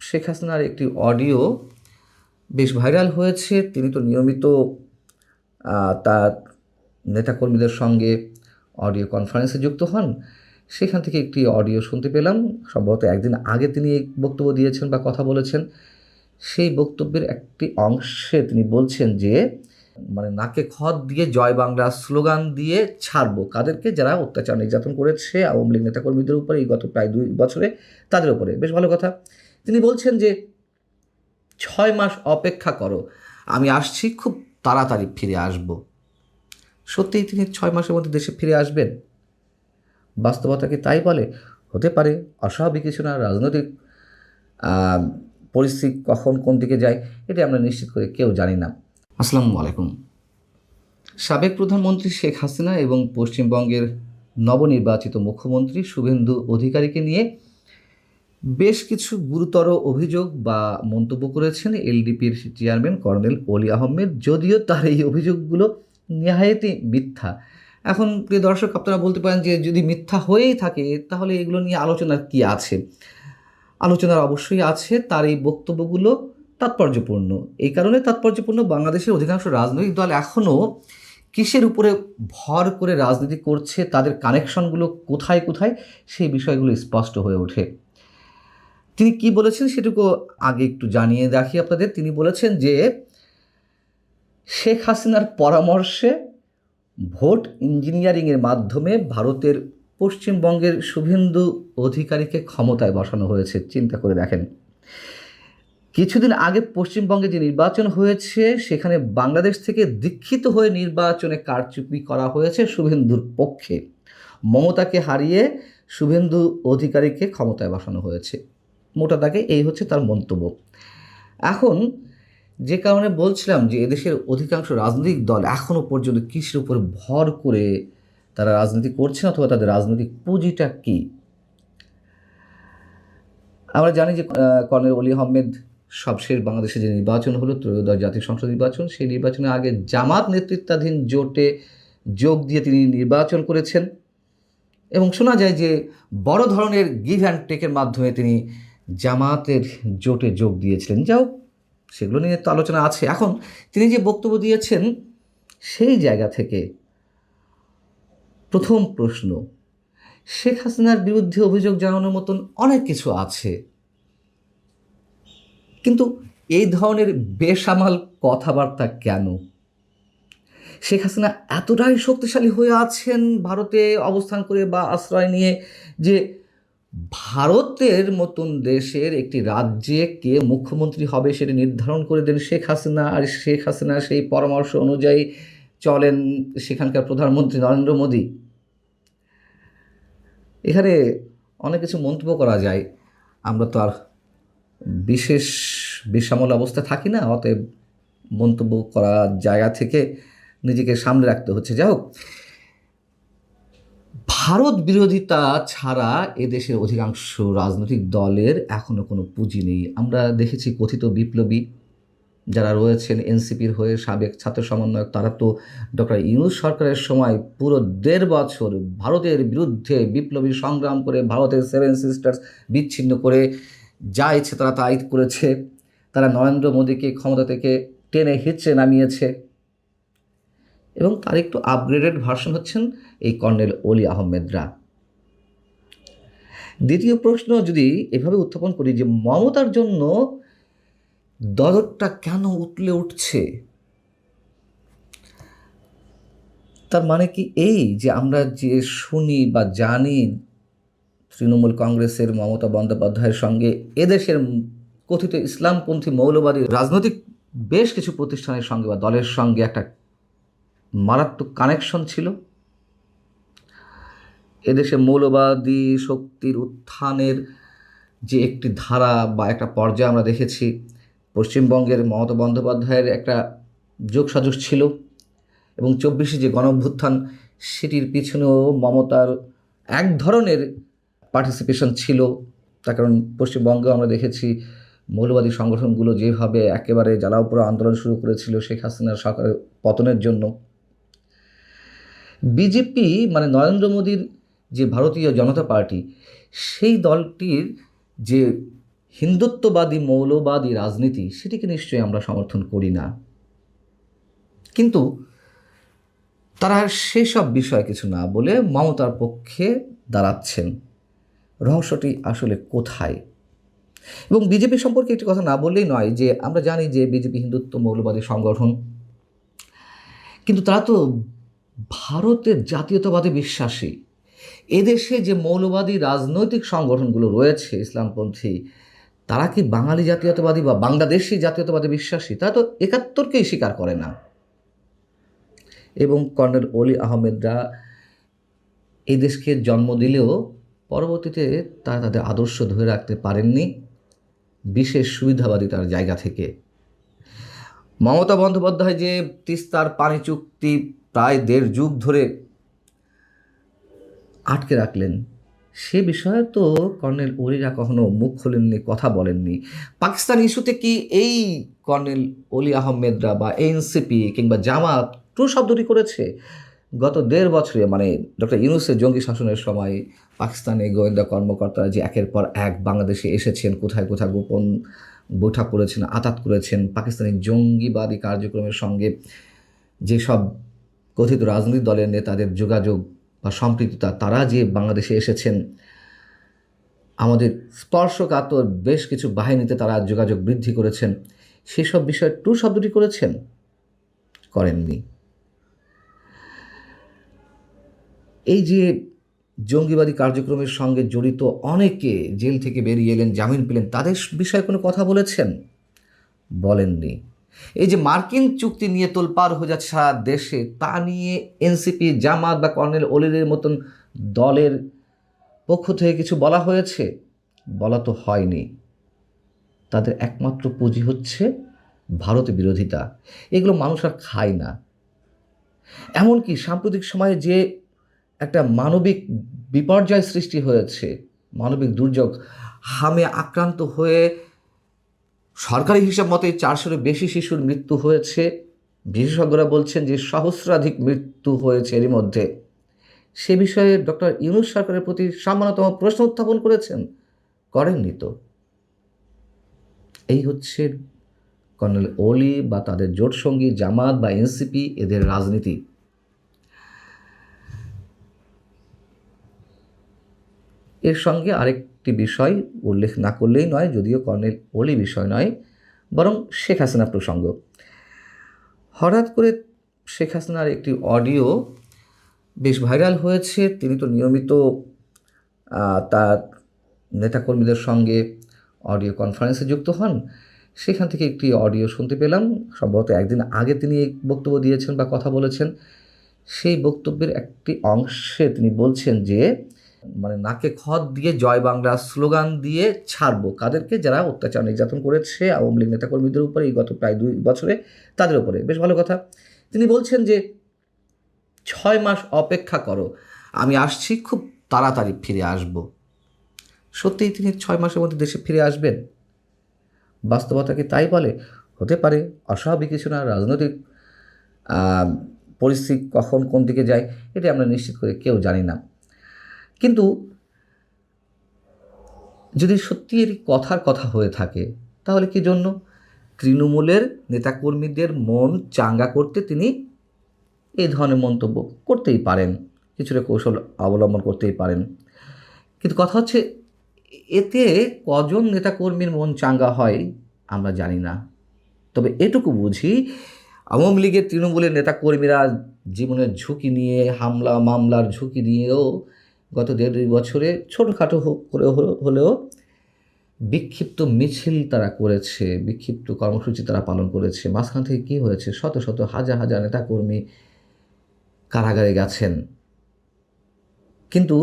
শেখ হাসিনার একটি অডিও বেশ ভাইরাল হয়েছে। তিনি তো নিয়মিত তার নেতাকর্মীদের সঙ্গে অডিও কনফারেন্সে যুক্ত হন। সেখান থেকে একটি অডিও শুনতে পেলাম। সম্ভবত একদিন আগে তিনি এই বক্তব্য দিয়েছেন বা কথা বলেছেন। সেই বক্তব্যের একটি অংশে তিনি বলছেন যে নাকে খত দিয়ে জয় বাংলা স্লোগান দিয়ে ছাড়বো কাদেরকে, যারা অত্যাচার নির্যাতন করেছে আওয়ামী লীগ নেতাকর্মীদের উপরে এই গত প্রায় 2 বছরে, তাদের উপরে। বেশ ভালো কথা। তিনি বলছেন যে 6 মাস অপেক্ষা করো, আমি আসছি, খুব তাড়াতাড়ি ফিরে আসব। সত্যিই তিনি 6 মাসের মধ্যে দেশে ফিরে আসবেন? বাস্তবতা কি তাই বলে? হতে পারে, অস্বাভাবিক কিছু না। রাজনৈতিক পরিস্থিতি কখন কোন দিকে যায় এটা আমরা নিশ্চিত করে কেউ জানি না। আসসালামু আলাইকুম। সাবেক প্রধানমন্ত্রী শেখ হাসিনা এবং পশ্চিমবঙ্গের নবনির্বাচিত মুখ্যমন্ত্রী শুভেন্দু অধিকারীকে নিয়ে বেশ কিছু গুরুতর অভিযোগ বা মন্তব্য করেছেন এলডিপির চেয়ারম্যান কর্নেল অলি আহমেদ, যদিও তার এই অভিযোগগুলো নেহায়েতই মিথ্যা। এখন প্রিয় দর্শক, আপনারা বলতে পারেন যে যদি মিথ্যা হয়েই থাকে তাহলে এগুলো নিয়ে আলোচনার কি আছে? আলোচনার অবশ্যই আছে। তার এই বক্তব্যগুলো তাৎপর্যপূর্ণ। এই কারণে তাৎপর্যপূর্ণ, বাংলাদেশের অধিকাংশ রাজনৈতিক দল এখনও কিসের উপরে ভর করে রাজনীতি করছে, তাদের কানেকশনগুলো কোথায় কোথায়, সেই বিষয়গুলো স্পষ্ট হয়ে ওঠে। তিনি কি বলেছেন সেটুকু আগে একটু জানিয়ে রাখি আপনাদের। তিনি বলেছেন যে শেখ হাসিনার পরামর্শে ভোট ইঞ্জিনিয়ারিংয়ের মাধ্যমে ভারতের পশ্চিমবঙ্গের শুভেন্দু অধিকারীকে ক্ষমতায় বসানো হয়েছে। চিন্তা করে দেখেন, কিছুদিন আগে পশ্চিমবঙ্গে যে নির্বাচন হয়েছে সেখানে বাংলাদেশ থেকে দীক্ষিত হয়ে নির্বাচনে কারচুপি করা হয়েছে শুভেন্দুর পক্ষে। মমতাকে হারিয়ে শুভেন্দু অধিকারীকে ক্ষমতায় বসানো হয়েছে। মোটা দাগে এই হচ্ছে তার মন্তব্য। এখন যে কারণে বলছিলাম যে এদেশের অধিকাংশ রাজনৈতিক দল এখনও পর্যন্ত কিসের উপর ভর করে তারা রাজনীতি করছে অথবা তাদের রাজনৈতিক পুঁজিটা কী। আমরা জানি যে কর্নেল অলি আহমেদ সবশেষ বাংলাদেশে যে নির্বাচন হলো, ত্রয়োদশ জাতীয় সংসদ নির্বাচন, সেই নির্বাচনের আগে জামাত নেতৃত্বাধীন জোটে যোগ দিয়ে তিনি নির্বাচন করেছেন এবং শোনা যায় যে বড় ধরনের গিভ অ্যান্ড টেকের মাধ্যমে তিনি জামাতের জোটে যোগ দিয়েছিলেন। যাও, সেগুলো নিয়ে তো আলোচনা আছে। এখন তিনি যে বক্তব্য দিয়েছেন সেই জায়গা থেকে প্রথম প্রশ্ন, শেখ হাসিনার বিরুদ্ধে অভিযোগ জানানোর মতন অনেক কিছু আছে, কিন্তু এই ধরনের বেসামাল কথাবার্তা কেন? শেখ হাসিনা এতটাই শক্তিশালী হয়ে আছেন ভারতে অবস্থান করে বা আশ্রয় নিয়ে যে ভারতের মতন দেশের একটি রাজ্যে কে মুখ্যমন্ত্রী হবে সেটা নির্ধারণ করে দেন শেখ হাসিনা, আর শেখ হাসিনা সেই পরামর্শ অনুযায়ী চলেন সেখানকার প্রধানমন্ত্রী নরেন্দ্র মোদী। এখানে অনেক কিছু মন্তব্য করা যায়। আমরা তো আর বিশেষ বেসামাল অবস্থায় থাকি না, অতএব মন্তব্য করার জায়গা থেকে নিজেকে সামনে রাখতে হচ্ছে। যাই হোক, ভারত বিরোধিতা ছাড়া এদেশের অধিকাংশ রাজনৈতিক দলের এখনও কোনো পুঁজি নেই। আমরা দেখেছি কথিত বিপ্লবী যারা রয়েছেন এনসিপির হয়ে, সাবেক ছাত্র সমন্বয়ক, তারা তো ডক্টর ইউনূস সরকারের সময় পুরো 1.5 বছর ভারতের বিরুদ্ধে বিপ্লবী সংগ্রাম করে ভারতের 7 সিস্টার্স বিচ্ছিন্ন করে যা ইচ্ছে তারা তাই করেছে। তারা নরেন্দ্র মোদীকে ক্ষমতা থেকে টেনে হিঁচড়ে নামিয়েছে এবং তার একটু আপগ্রেডেড ভার্সন হচ্ছেন এই কর্নেল অলি আহমেদরা। দ্বিতীয় প্রশ্ন যদি এভাবে উত্থাপন করি যে মমতার জন্য দরদটা কেন উতলে উঠছে, তার মানে কি এই যে আমরা যে শুনি বা জানি তৃণমূল কংগ্রেসের মমতা বন্দ্যোপাধ্যায়ের সঙ্গে এদেশের কথিত ইসলামপন্থী মৌলবাদী রাজনৈতিক বেশ কিছু প্রতিষ্ঠানের সঙ্গে বা দলের সঙ্গে একটা মারাত্মক কানেকশন ছিল। এদেশে মৌলবাদী শক্তির উত্থানের যে একটি ধারা বা একটা পর্যায়ে আমরা দেখেছি, পশ্চিমবঙ্গের মমতা বন্দ্যোপাধ্যায়ের একটা যোগসাজশ ছিল এবং 24শে যে গণঅভ্যুত্থান সেটির পিছনেও মমতার এক ধরনের পার্টিসিপেশন ছিল। তার কারণ পশ্চিমবঙ্গে আমরা দেখেছি মৌলবাদী সংগঠনগুলো যেভাবে একেবারে জ্বালাওপোড়া আন্দোলন শুরু করেছিল শেখ হাসিনার সরকারের পতনের জন্য। বিজেপি নরেন্দ্র মোদীর যে ভারতীয় জনতা পার্টি, সেই দলটির যে হিন্দুত্ববাদী মৌলবাদী রাজনীতি, সেটিকে নিশ্চয়ই আমরা সমর্থন করি না। কিন্তু তারা সেসব বিষয় কিছু না বলে মমতার পক্ষে দাঁড়াচ্ছেন। রহস্যটি আসলে কোথায়? এবং বিজেপি সম্পর্কে একটি কথা না বললেই নয় যে আমরা জানি যে বিজেপি হিন্দুত্ব মৌলবাদী সংগঠন, কিন্তু তারা তো ভারতের জাতীয়তাবাদে বিশ্বাসী। এদেশে যে মৌলবাদী রাজনৈতিক সংগঠনগুলো রয়েছে ইসলামপন্থী, তারা কি বাঙালি জাতীয়তাবাদী বা বাংলাদেশি জাতীয়তাবাদে বিশ্বাসী? তারা তো ৭১কেই স্বীকার করে না। এবং কর্নেল অলি আহমেদরা এই দেশকে জন্ম দিলেও পরবর্তীতে তারা তাদের আদর্শ ধরে রাখতে পারেননি বিশেষ সুবিধাবাদিতার জায়গা থেকে। মমতা বন্দ্যোপাধ্যায় যে তিস্তার পানি চুক্তি প্রায় ১.৫ যুগ ধরে আটকে রাখলেন, সে বিষয়ে তো কর্নেল অলিরা কখনো মুখ খোলেননি, কথা বলেননি। পাকিস্তান ইস্যুতে কি এই কর্নেল অলি আহমেদরা বা এনসিপি কিংবা জামাত ট্রু শব্দটি করেছে? গত ১.৫ বছরে, মানে ডক্টর ইউনূসের জঙ্গি শাসনের সময় পাকিস্তানি গোয়েন্দা কর্মকর্তারা যে একের পর এক বাংলাদেশে এসেছেন, কোথায় কোথায় গোপন বৈঠক করেছেন, আঁতাত করেছেন, পাকিস্তানি জঙ্গিবাদী কার্যক্রমের সঙ্গে যেসব কথিত রাজনৈতিক দলের নেতাদের যোগাযোগ বা সম্পৃক্ততা, তারা যে বাংলাদেশে এসেছেন, আমাদের স্পর্শকাতর বেশ কিছু বাহিনীতে তারা যোগাযোগ বৃদ্ধি করেছেন, সেসব বিষয়ে ট্রু শব্দটি করেছেন? করেননি। এই যে জঙ্গিবাদী কার্যক্রমের সঙ্গে জড়িত অনেকে জেল থেকে বেরিয়ে এলেন, জামিন পেলেন, তাদের বিষয়ে কোনো কথা বলেছেন? বলেননি। এই যে মার্কিন চুক্তি নিয়ে তোলপাড় হয়ে যাচ্ছে সারা দেশে, তা নিয়ে এনসিপি, জামাত বা কর্নেল অলিদের মতন দলের পক্ষ থেকে কিছু বলা হয়েছে? বলা তো হয়নি। তাদের একমাত্র পুঁজি হচ্ছে ভারতে বিরোধিতা। এগুলো মানুষ আর খায় না। এমনকি সাম্প্রতিক সময়ে যে একটা মানবিক বিপর্যয় সৃষ্টি হয়েছে, মানবিক দুর্যোগ, হামে আক্রান্ত হয়ে সরকারি হিসাব মতে ৪০০-এর বেশি শিশুর মৃত্যু হয়েছে। বিশেষজ্ঞরা বলছেন যে সহস্রাধিক মৃত্যু হয়েছে এরই মধ্যে। সে বিষয়ে ডক্টর ইউনূস সরকারের প্রতি সামান্যতম প্রশ্ন উত্থাপন করেছেন? করেননি তো। এই হচ্ছে কর্নেল অলি বা তাদের জোটসঙ্গী জামাত বা এনসিপি, এদের রাজনীতি। এর সঙ্গে আরেকটি বিষয় উল্লেখ না করলেই নয়, যদিও কর্নেল অলি বিষয় নয়, বরং শেখ হাসিনা প্রসঙ্গ। হঠাৎ করে শেখ হাসিনার একটি অডিও বেশ ভাইরাল হয়েছে। তিনি তো নিয়মিত তার নেতাকর্মীদের সঙ্গে অডিও কনফারেন্সে যুক্ত হন। সেখান থেকে একটি অডিও শুনতে পেলাম। সম্ভবত একদিন আগে তিনি বক্তব্য দিয়েছেন বা কথা বলেছেন। সেই বক্তব্যের একটি অংশে তিনি বলছেন যে, মানে নাকে খত দিয়ে জয় বাংলা স্লোগান দিয়ে ছাড়বো কাদেরকে? যারা অত্যাচার নির্যাতন করেছে আওয়ামী লীগ নেতাকর্মীদের উপরে এই গত প্রায় ২ বছরে, তাদের উপরে। বেশ ভালো কথা। তিনি বলছেন যে ৬ মাস অপেক্ষা করো, আমি আসছি, খুব তাড়াতাড়ি ফিরে আসব। সত্যিই তিনি ৬ মাসের মধ্যে দেশে ফিরে আসবেন? বাস্তবতা কি তাই বলে? হতে পারে, অস্বাভাবিক কিছু না। রাজনৈতিক পরিস্থিতি কখন কোন দিকে যায় এটা আমরা নিশ্চিত করে কেউ জানি না। কিন্তু যদি সত্যি এর কথার কথা হয়ে থাকে, তাহলে কি জন্য তৃণমূলের নেতাকর্মীদের মন চাঙ্গা করতে তিনি এই ধরনের মন্তব্য করতেই পারেন, কিছুটা কৌশল অবলম্বন করতেই পারেন। কিন্তু কথা হচ্ছে, এতে কজন নেতাকর্মীর মন চাঙ্গা হয় আমরা জানি না। তবে এটুকু বুঝি, আওয়ামী লীগের তৃণমূলের নেতাকর্মীরা জীবনের ঝুঁকি নিয়ে, হামলা মামলার ঝুঁকি নিয়েও গত ১.৫-২ বছরে ছোটোখাটো করে হলেও বিক্ষিপ্ত মিছিল তারা করেছে, বিক্ষিপ্ত কর্মসূচি তারা পালন করেছে। মাঝখান থেকে কী হয়েছে? শত শত হাজার হাজার নেতাকর্মী কারাগারে গেছেন। কিন্তু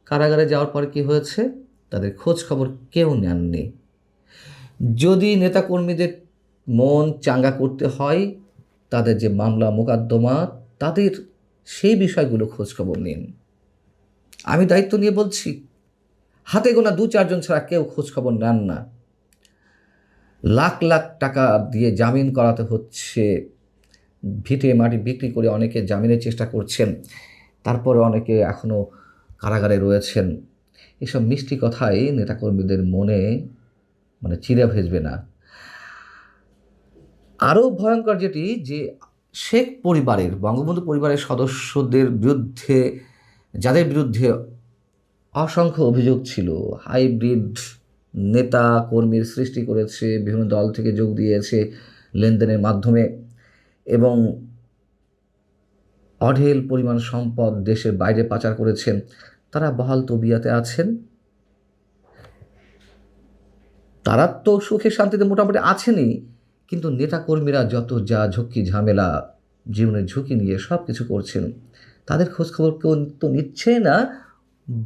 কারাগারে যাওয়ার পরে কী হয়েছে? তাদের খোঁজ খবর কেউ নেননি। যদি নেতাকর্মীদের মন চাঙ্গা করতে হয়, তাদের যে মামলা মোকদ্দমা, তাদের সেই বিষয়গুলো খোঁজ খবর নিন। আমি দায়িত্ব নিয়ে বলছি, হাতে গোনা ২-৪ জন ছাড়া কেউ খোঁজ খবর নেন না। লাখ লাখ টাকা দিয়ে জামিন করাতে হচ্ছে, ভিটে মাটি বিক্রি করে অনেকে জামিনের চেষ্টা করছেন, তারপরে অনেকে এখনও কারাগারে রয়েছেন। এসব মিষ্টি কথাই নেতাকর্মীদের মনে চিরা ভেজবে না। আরও ভয়ঙ্কর যেটি, যে শেখ পরিবারের, বঙ্গবন্ধু পরিবারের সদস্যদের বিরুদ্ধে, যাদের বিরুদ্ধে অসংখ্য অভিযোগ ছিল, হাইব্রিড নেতা কর্মীর সৃষ্টি করেছে, বিভিন্ন দল থেকে যোগ দিয়েছে লেনদেনের মাধ্যমে এবং অঢেল পরিমাণ সম্পদ দেশের বাইরে পাচার করেছেন, তারা বহাল তবিয়াতে আছেন। তারা তো সুখে শান্তিতে মোটামুটি আছেনই, কিন্তু নেতাকর্মীরা যত যা ঝক্কি ঝামেলা, জীবনের ঝুঁকি নিয়ে সব কিছু করছেন, তাদের খোঁজখবর কেউ তো নিচ্ছে না।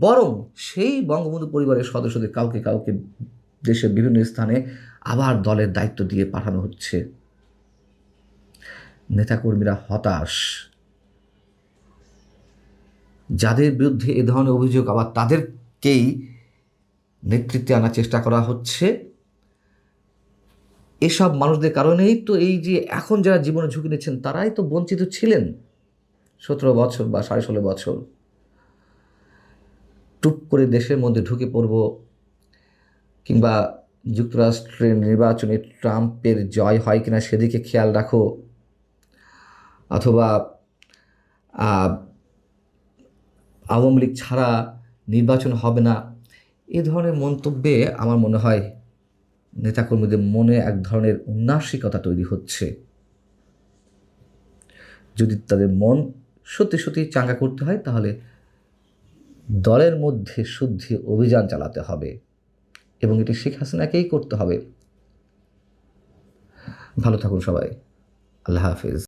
বরং সেই বঙ্গবন্ধু পরিবারের সদস্যদের কাউকে কাউকে দেশের বিভিন্ন স্থানে আবার দলের দায়িত্ব দিয়ে পাঠানো হচ্ছে। নেতাকর্মীরা হতাশ। যাদের বিরুদ্ধে এ ধরনের অভিযোগ, আবার তাদেরকেই নেতৃত্বে আনার চেষ্টা করা হচ্ছে। এসব মানুষদের কারণেই তো এই যে এখন যারা জীবনে ঝুঁকি নিচ্ছেন, তারাই তো বঞ্চিত ছিলেন 17 বছর বা 16.5 বছর। টুপ করে দেশের মধ্যে ঢুকে পড়ব, কিংবা যুক্তরাষ্ট্রের নির্বাচনে ট্রাম্পের জয় হয় কিনা সেদিকে খেয়াল রাখো, অথবা আওয়ামী লীগ ছাড়া নির্বাচন হবে না, এ ধরনের মন্তব্যে আমার মনে হয় নেতাকর্মীদের মনে এক ধরনের উন্নাসিকতা তৈরি হচ্ছে। যদি তাদের মন সত্যি সত্যি চাঙ্গা করতে হয়, তাহলে দলের মধ্যে শুদ্ধি অভিযান চালাতে হবে এবং এটি শেখ হাসিনাকেই করতে হবে। ভালো থাকুন সবাই। আল্লাহ হাফিজ।